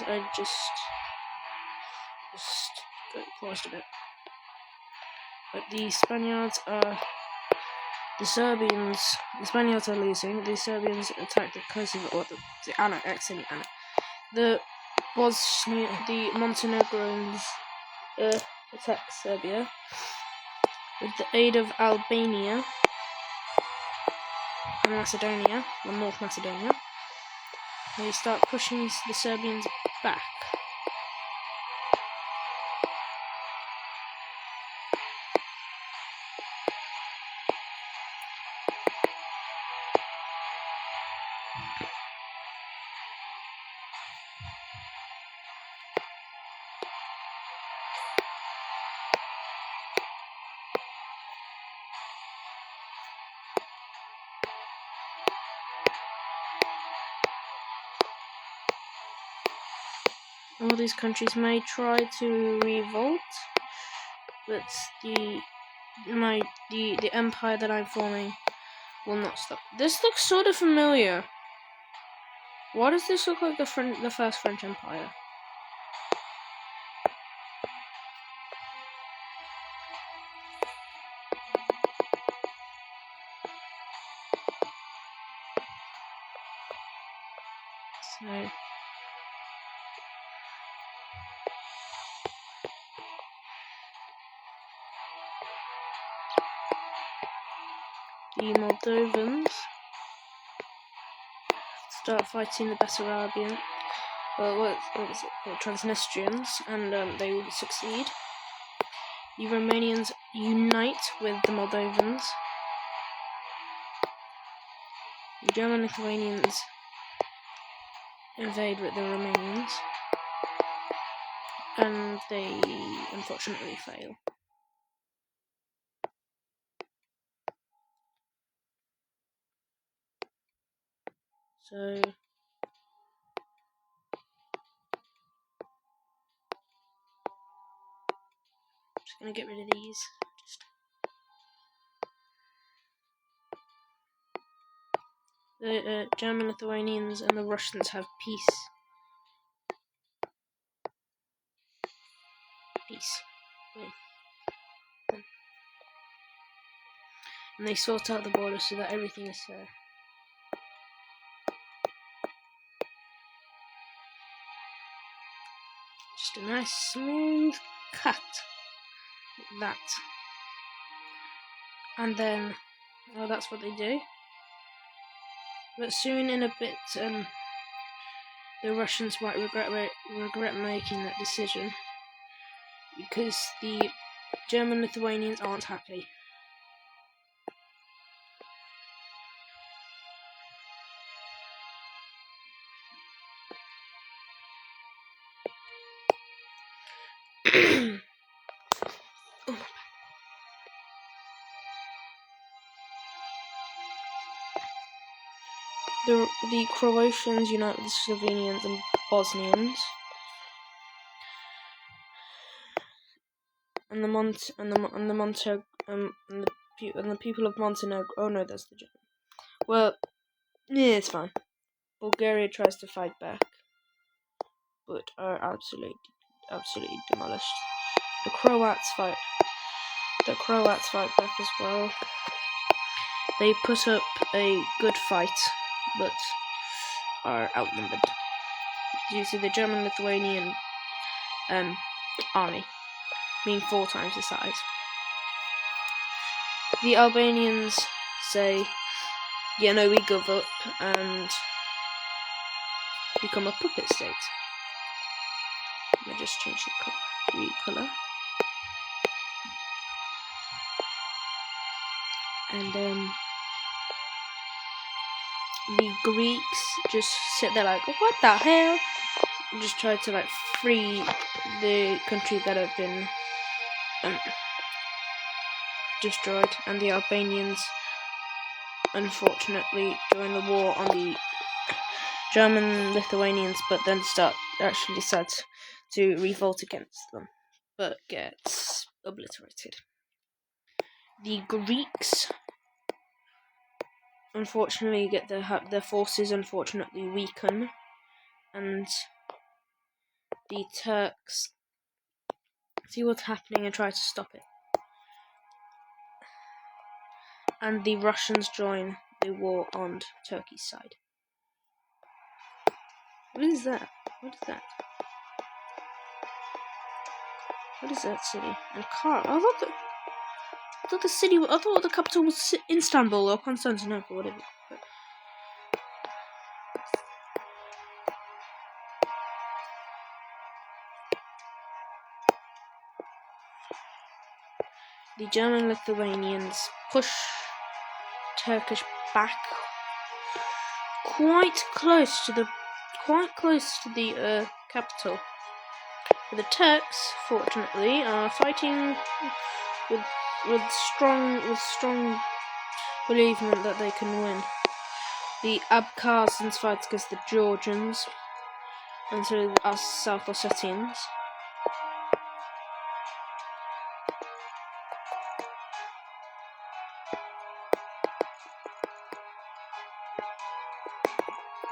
I just paused a bit. But the Spaniards are losing. The Serbians attack the Kosovo, or the annexing the Montenegrins attack Serbia with the aid of Albania and Macedonia, or North Macedonia. They start pushing the Serbians back. All these countries may try to revolt, but the empire that I'm forming will not stop. This looks sort of familiar. Why does this look like the first French Empire? So the Moldovans start fighting the Bessarabian, Transnistrians, and they will succeed. The Romanians unite with the Moldovans. The German-Lithuanians invade with the Romanians, and they unfortunately fail. So just gonna get rid of these. The German Lithuanians and the Russians have peace. And they sort out the border so that everything is fair. Just a nice smooth cut, like that. And then, that's what they do. But soon, in a bit, the Russians might regret making that decision, because the German Lithuanians aren't happy. The Croatians unite with the Slovenians and Bosnians, and the people of Montenegro. Oh no, that's the German. Well, yeah, it's fine. Bulgaria tries to fight back, but are absolutely demolished. The Croats fight back as well. They put up a good fight, but are outnumbered due to the German-Lithuanian army being 4 times the size. The Albanians say, yeah, no, we give up and become a puppet state. Let me just change the colour. And the Greeks just sit there like, what the hell? And just try to free the country that have been destroyed. And the Albanians, unfortunately, join the war on the German-Lithuanians, but then decide to revolt against them, but gets obliterated. The Greeks unfortunately get their forces unfortunately weaken, and the Turks see what's happening and try to stop it. And the Russians join the war on Turkey's side. What is that? What is that? What is that city? Ankara. I thought the capital was Istanbul or Constantinople, whatever. The German Lithuanians push Turkish back quite close to the capital. But the Turks, fortunately, are fighting with strong believement that they can win. The Abkhazians fight against the Georgians, and so us South Ossetians.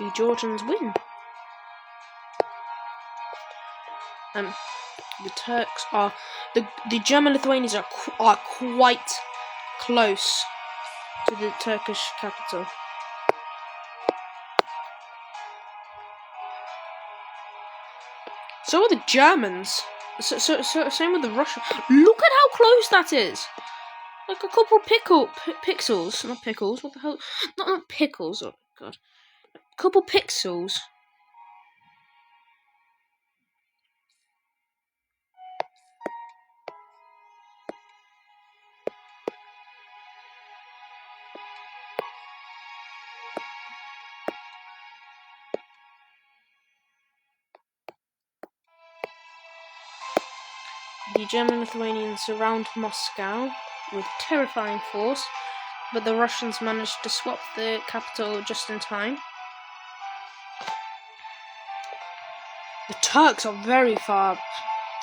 The Georgians win. The Turks are the German Lithuanians are quite close to the Turkish capital. So are the Germans. So same with the Russians. Look at how close that is. Like a couple pixels, not pickles. What the hell? Not pickles. Oh god, a couple pixels. The German Lithuanians surround Moscow with terrifying force, but the Russians managed to swap the capital just in time. The Turks are very far.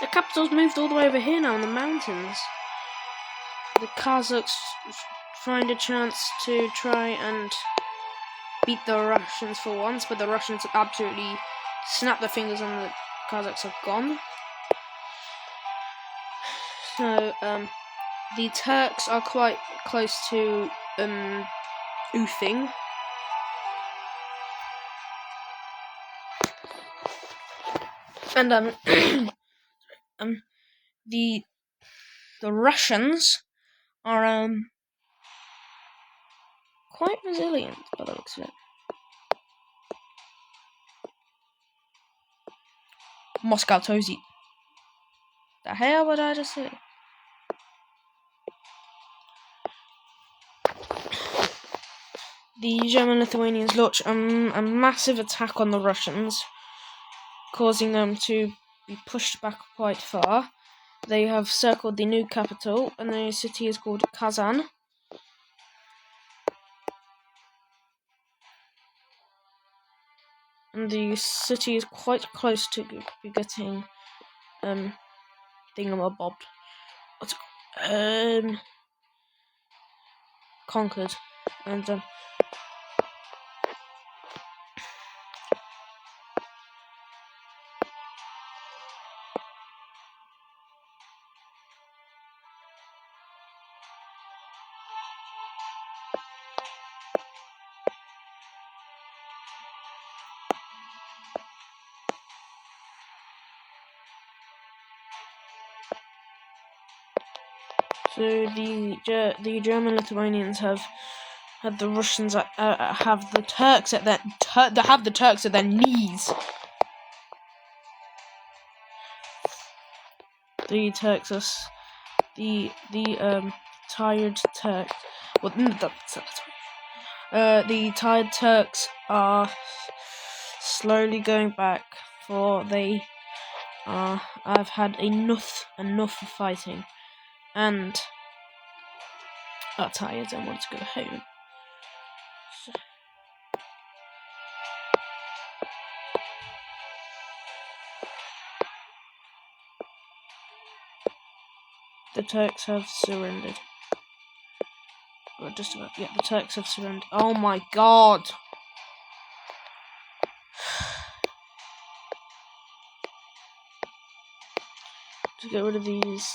The capital's moved all the way over here now in the mountains. The Kazakhs find a chance to try and beat the Russians for once, but the Russians absolutely snap their fingers and the Kazakhs are gone. So, the Turks are quite close to Ufing. And the Russians are quite resilient by the looks of it. Moscow Tozy. The hell would I just say? The German Lithuanians launch a massive attack on the Russians, causing them to be pushed back quite far. They have circled the new capital, and the city is called Kazan. And the city is quite close to getting thingamabobbed. What's it conquered. And so the German Lithuanians have had the Russians have the Turks at their knees. The Turks are the tired Turks. Well, the tired Turks are slowly going back, for they I've had enough of fighting, and are tired and want to go home. So. The Turks have surrendered. Or just about. Yeah, the Turks have surrendered. Oh my god! To get rid of these.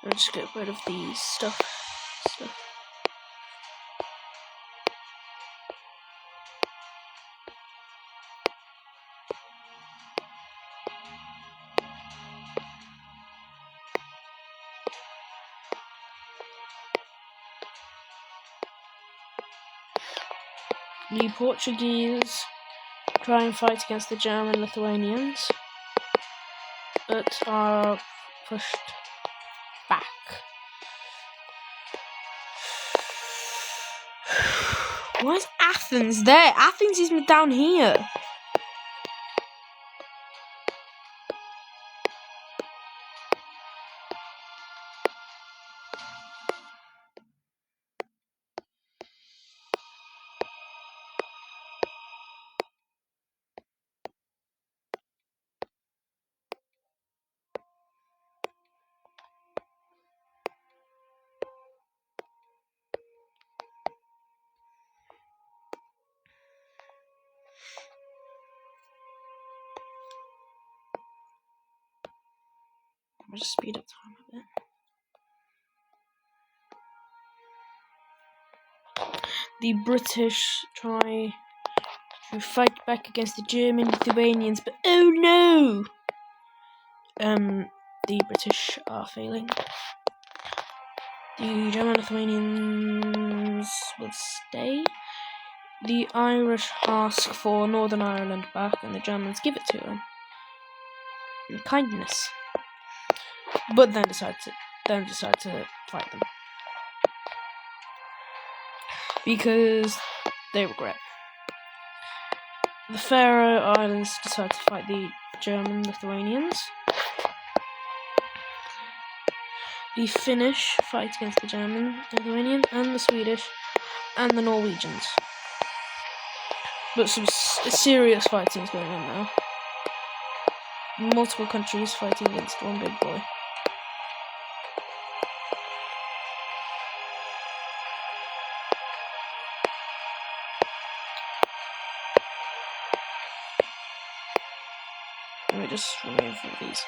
I'll just get rid of these stuff. The Portuguese try and fight against the German Lithuanians, but are pushed back. Why is Athens there? Athens is down here. I'll just speed up time a bit. The British try to fight back against the German Lithuanians, but oh no! The British are failing. The German Lithuanians will stay. The Irish ask for Northern Ireland back, and the Germans give it to them in kindness, but then decide to fight them because they regret. The Faroe Islands decide to fight the German Lithuanians. The Finnish fight against the German Lithuanians, and the Swedish and the Norwegians. But some serious fighting is going on now. Multiple countries fighting against one big boy. Let me just remove all these.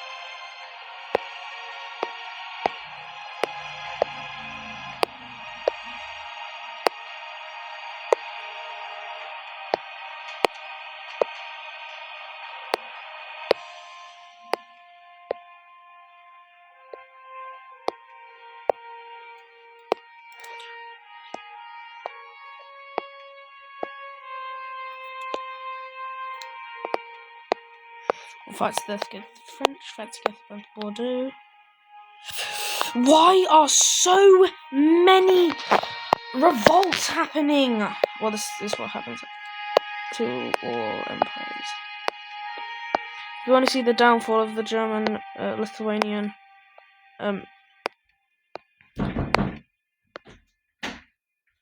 Fights to death against the French, fights to death against Bordeaux. Why are so many revolts happening? Well, this is what happens to all empires. If you want to see the downfall of the German Lithuanian